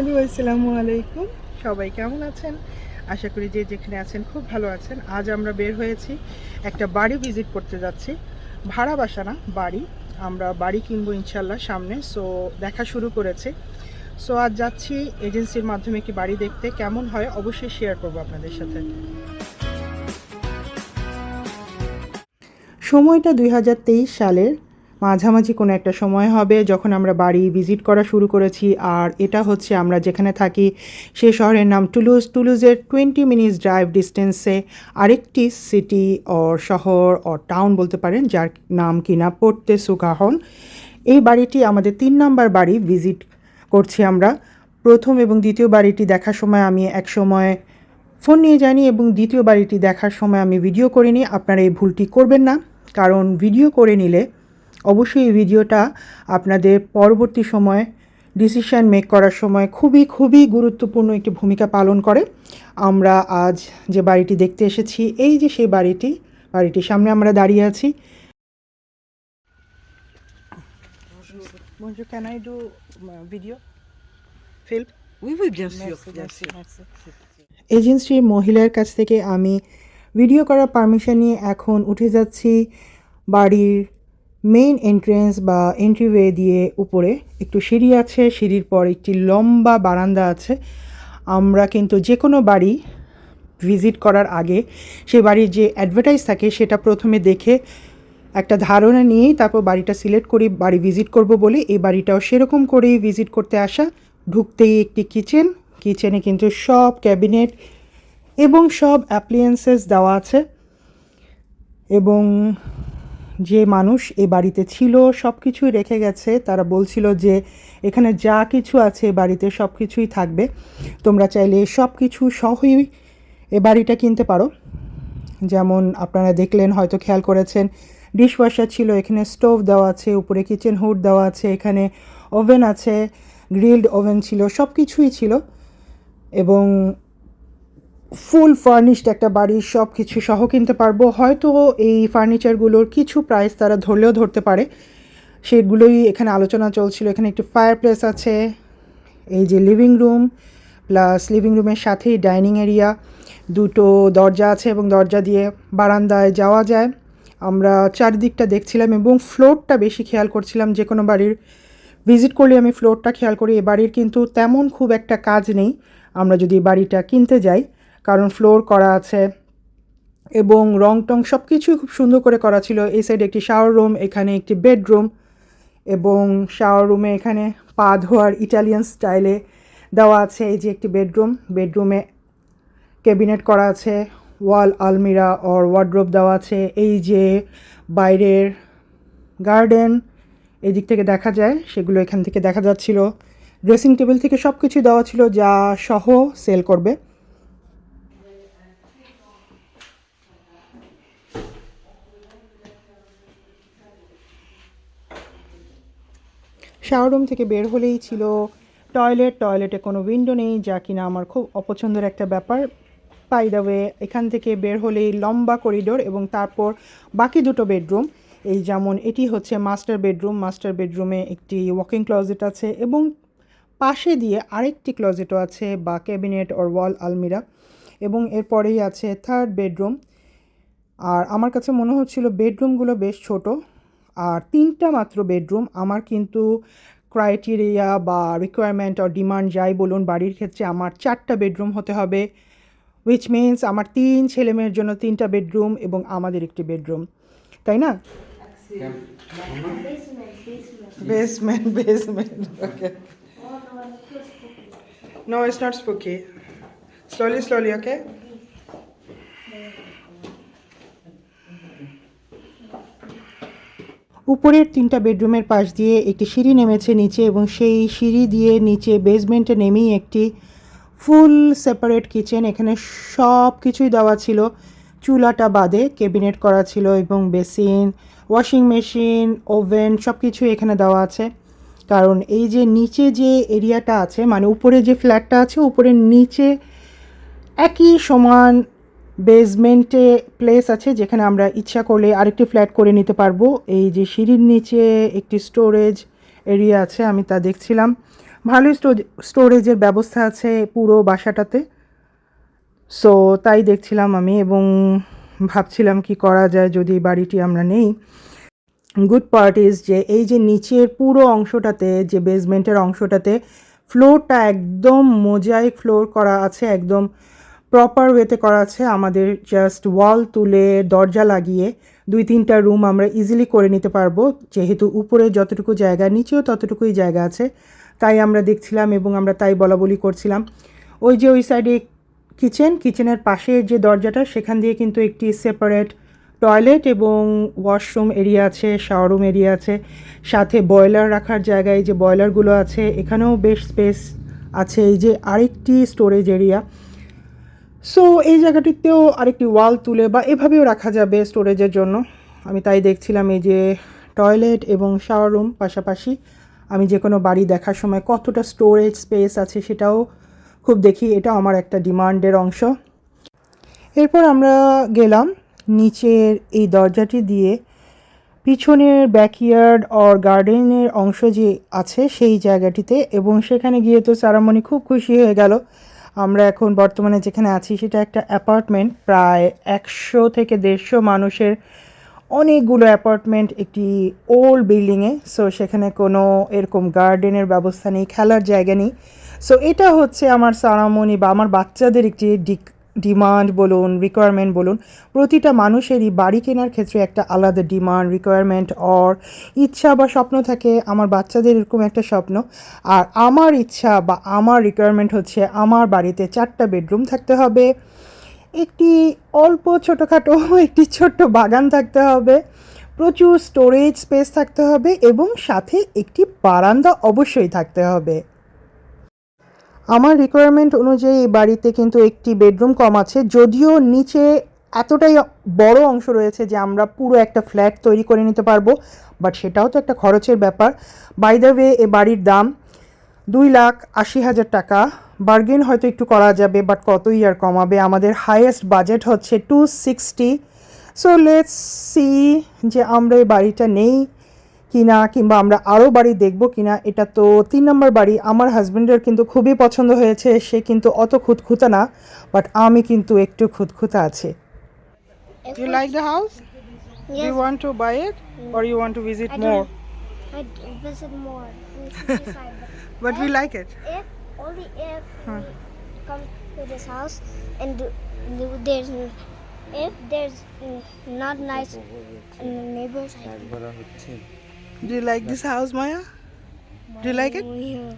Hello, আসসালামু আলাইকুম। সবাই কেমন আছেন? আশা করি যে যেখানে আছেন খুব ভালো আছেন। আজ আমরা বের হয়েছি, একটা বাড়ি ভিজিট করতে যাচ্ছি। ভাড়া বাসা না, বাড়ি। আমরা বাড়ি কিনবো ইনশাল্লাহ সামনে। সো দেখা শুরু করেছে। সো আজ যাচ্ছি এজেন্সির মাধ্যমে একটি বাড়ি দেখতে। কেমন হয় অবশ্যই শেয়ার করবো আপনাদের সাথে। সময়টা 2023 সালের মাঝামাঝি কোনো একটা সময় হবে যখন আমরা বাড়ি ভিজিট করা শুরু করেছি। আর এটা হচ্ছে আমরা যেখানে থাকি সেই শহরের নাম টুলুজ। টুলুজের 20 মিনিটস ড্রাইভ ডিস্টেন্সে আরেকটি সিটি অর শহর অর টাউন বলতে পারেন, যার নাম কিনা পোর্তে সুকাহন। এই বাড়িটি আমাদের 3 নাম্বার বাড়ি ভিজিট করছি আমরা। প্রথম এবং দ্বিতীয় বাড়িটি দেখার সময় আমি এক সময় ফোন নিয়ে যাইনি এবং দ্বিতীয় বাড়িটি দেখার সময় আমি ভিডিও করিনি। আপনারা এই ভুলটি করবেন না, কারণ ভিডিও করে নিলে অবশ্যই এই ভিডিওটা আপনাদের পরবর্তী সময়ে ডিসিশন মেক করার সময় খুবই খুবই গুরুত্বপূর্ণ একটি ভূমিকা পালন করে। আমরা আজ যে বাড়িটি দেখতে এসেছি, এই যে সেই বাড়িটির সামনে আমরা দাঁড়িয়ে আছি। Bonjour, can I do video? Film? Oui, oui, bien sûr, Merci, bien merci, sûr. merci. এজেন্সির মহিলার কাছ থেকে আমি ভিডিও করার পারমিশন নিয়ে এখন উঠে যাচ্ছি বাড়ির মেইন এন্ট্রেন্স বা এন্ট্রিওয়ে দিয়ে উপরে। একটু সিঁড়ি আছে, সিঁড়ির পর একটি লম্বা বারান্দা আছে। আমরা কিন্তু যে কোনো বাড়ি ভিজিট করার আগে সেই বাড়ির যে অ্যাডভার্টাইজ থাকে সেটা প্রথমে দেখে একটা ধারণা নিয়েই তারপর বাড়িটা সিলেক্ট করি বাড়ি ভিজিট করব বলে। এই বাড়িটাও সেরকম করেই ভিজিট করতে আসা। ঢুকতেই একটি কিচেনে কিন্তু সব ক্যাবিনেট এবং সব অ্যাপ্লিয়েন্সেস দেওয়া আছে। এবং যে মানুষ এ বাড়িতে ছিল সব কিছুই রেখে গেছে। তারা বলছিল যে এখানে যা কিছু আছে বাড়িতে সব কিছুই থাকবে, তোমরা চাইলে সব কিছু সহই এ বাড়িটা কিনতে পারো। যেমন আপনারা দেখলেন, হয়তো খেয়াল করেছেন, ডিশওয়াশার ছিল, এখানে স্টোভ দেওয়া আছে, উপরে কিচেন হুড দেওয়া আছে, এখানে ওভেন আছে, গ্রিলড ওভেন ছিল, সব কিছুই ছিল। এবং ফুল ফার্নিশড একটা বাড়ির সব কিছু সহ কিনতে পারবো। হয়তো এই ফার্নিচারগুলোর কিছু প্রাইস তারা ধরলেও ধরতে পারে, সেগুলোই এখানে আলোচনা চলছিল। এখানে একটি ফায়ার প্লেস আছে, এই যে লিভিং রুম, প্লাস লিভিং রুমের সাথেই ডাইনিং এরিয়া, দুটো দরজা আছে এবং দরজা দিয়ে বারান্দায় যাওয়া যায়। আমরা চারিদিকটা দেখছিলাম এবং ফ্লোরটা বেশি খেয়াল করছিলাম। যে কোনো বাড়ির ভিজিট করলে আমি ফ্লোরটা খেয়াল করি। এ বাড়ির কিন্তু তেমন খুব একটা কাজ নেই আমরা যদি বাড়িটা কিনতে যাই, কারণ ফ্লোর করা আছে এবং রং টং সব কিছুই খুব সুন্দর করে করা ছিল। এই সাইডে একটি শাওয়ার রুম, এখানে একটি বেডরুম, এবং শাওয়ার রুমে এখানে পা ধোয়ার ইটালিয়ান স্টাইলে দেওয়া আছে। এই যে একটি বেডরুমে ক্যাবিনেট করা আছে, ওয়াল আলমিরা অর ওয়ার্ড্রোব দেওয়া আছে। এই যে বাইরের গার্ডেন এই দিক থেকে দেখা যায়, সেগুলো এখান থেকে দেখা যাচ্ছিল। ড্রেসিং টেবিল থেকে সব কিছু দেওয়া ছিল যা সহ সেল করবে। শাওয়ার রুম থেকে বের হলেই ছিল টয়লেটে কোনো উইন্ডো নেই, যা কিনা আমার খুব অপছন্দের একটা ব্যাপার। বাই দ্য ওয়ে, এখান থেকে বের হলেই লম্বা করিডোর এবং তারপর বাকি দুটো বেডরুম। এই যেমন এটি হচ্ছে মাস্টার বেডরুমে একটি ওয়াকিং ক্লোজেট আছে এবং পাশে দিয়ে আরেকটি ক্লোজেটও আছে বা ক্যাবিনেট অর ওয়াল আলমিরা, এবং এরপরেই আছে থার্ড বেডরুম। আর আমার কাছে মনে হচ্ছিল বেডরুমগুলো বেশ ছোট, আর 3টা মাত্র বেডরুম। আমার কিন্তু ক্রাইটেরিয়া বা রিকোয়ারমেন্ট অর ডিমান্ড যাই বলুন, বাড়ির ক্ষেত্রে আমার 4টা বেডরুম হতে হবে, উইচ মিনস আমার 3 ছেলেমেয়ের জন্য 3টা বেডরুম এবং আমাদের একটি বেডরুম, তাই না? Basement okay. No, it's not spooky. Slowly okay. উপরের 3টা বেডরুমের পাশ দিয়ে একটি সিঁড়ি নেমেছে নিচে, এবং সেই সিঁড়ি দিয়ে নিচে বেসমেন্টে নেমেই একটি ফুল সেপারেট কিচেন। এখানে সব কিছুই দেওয়া ছিল, চুলাটা বাদে ক্যাবিনেট করা ছিল এবং বেসিন, ওয়াশিং মেশিন, ওভেন সব কিছুই এখানে দেওয়া আছে। কারণ এই যে নিচে যে এরিয়াটা আছে, মানে উপরে যে ফ্ল্যাটটা আছে, উপরের নিচে একই সমান বেসমেন্টে প্লেস আছে যেখানে আমরা ইচ্ছা করলে আরেকটি ফ্ল্যাট করে নিতে পারবো। এই যে সিঁড়ির নিচে একটি স্টোরেজ এরিয়া আছে, আমি তা দেখছিলাম। ভালোই স্টোরেজের ব্যবস্থা আছে পুরো বাসাটাতে। সো তাই দেখছিলাম আমি এবং ভাবছিলাম কি করা যায় যদি বাড়িটি আমরা নেই। গুড পার্ট ইজ যে এই যে নিচের পুরো অংশটাতে, যে বেসমেন্টের অংশটাতে ফ্লোরটা একদম মোজাইক ফ্লোর করা আছে, একদম প্রপার ওয়েতে করা আছে। আমাদের জাস্ট ওয়াল তুলে দরজা লাগিয়ে 2-3টা রুম আমরা ইজিলি করে নিতে পারবো, যেহেতু উপরে যতটুকু জায়গা নিচেও ততটুকুই জায়গা আছে। তাই আমরা দেখছিলাম এবং আমরা তাই বলাবলি করছিলাম। ওই যে ওই সাইডে কিচেনের পাশে যে দরজাটা, সেখান দিয়ে কিন্তু একটি সেপারেট টয়লেট এবং ওয়াশরুম এরিয়া আছে, শাওয়ার রুম এরিয়া আছে, সাথে বয়লার রাখার জায়গায় যে বয়লারগুলো আছে এখানেও বেশ স্পেস আছে। এই যে আরেকটি স্টোরেজ এরিয়া। সো এই জায়গাটিতেও আরেকটি ওয়াল তুলে বা এভাবেও রাখা যাবে স্টোরেজের জন্য। আমি তাই দেখছিলাম এই যে টয়লেট এবং শাওয়ার রুম পাশাপাশি। আমি যে কোনো বাড়ি দেখার সময় কতটা স্টোরেজ স্পেস আছে সেটাও খুব দেখি, এটা আমার একটা ডিমান্ডের অংশ। এরপর আমরা গেলাম নিচের এই দরজাটি দিয়ে পিছনের ব্যাকইয়ার্ড অর গার্ডেনের অংশ যে আছে সেই জায়গাটিতে, এবং সেখানে গিয়ে তো সারামণি খুব খুশি হয়ে গেল। আমরা এখন বর্তমানে যেখানে আছি সেটা একটা অ্যাপার্টমেন্ট, প্রায় 100 থেকে 150 মানুষের অনেকগুলো অ্যাপার্টমেন্ট একটি ওল্ড বিল্ডিংয়ে। সো সেখানে কোনো এরকম গার্ডেনের ব্যবস্থা নেই, খেলার জায়গা নেই। সো এটা হচ্ছে আমার সারামণি বা আমার বাচ্চাদের একটি ডিমান্ড বলুন, রিকোয়ারমেন্ট বলুন। প্রতিটা মানুষেরই বাড়ি কেনার ক্ষেত্রে একটা আলাদা ডিমান্ড, রিকোয়ারমেন্ট অর ইচ্ছা বা স্বপ্ন থাকে। আমার বাচ্চাদের এরকম একটা স্বপ্ন, আর আমার ইচ্ছা বা আমার রিকোয়ারমেন্ট হচ্ছে আমার বাড়িতে 4টা বেডরুম থাকতে হবে, একটি অল্প ছোটোখাটো একটি ছোট্ট বাগান থাকতে হবে, প্রচুর স্টোরেজ স্পেস থাকতে হবে এবং সাথে একটি বারান্দা অবশ্যই থাকতে হবে। আমার রিকোয়ারমেন্ট অনুযায়ী এই বাড়িতে কিন্তু একটি বেডরুম কম আছে, যদিও নিচে এতটাই বড় অংশ রয়েছে যে আমরা পুরো একটা ফ্ল্যাট তৈরি করে নিতে পারবো, বাট সেটাও তো একটা খরচের ব্যাপার। বাই দ্য ওয়ে, এ বাড়ির দাম 2,80,000 টাকা। বার্গেন হয়তো একটু করা যাবে, বাট কতই আর কমাবে। আমাদের হাইয়েস্ট বাজেট হচ্ছে 260। সো লেটস সি যে আমরা এই বাড়িটা নেই কিনা, কিংবা আমরা আরও বাড়ি দেখব কিনা। এটা তো 3 নম্বর বাড়ি। আমার হাজব্যান্ডের কিন্তু খুবই পছন্দ হয়েছে, সে কিন্তু অত খুঁতখুঁতা না, বাট আমি কিন্তু একটু খুঁতখুঁতা আছি। You like the house? Do you Yes. want to buy it or you want to visit I more? I visit more. We should decide. But we like it. If only if we come to this house and there's if there's not nice neighbors. Do you like this house, Maya? Do you like it? Yeah.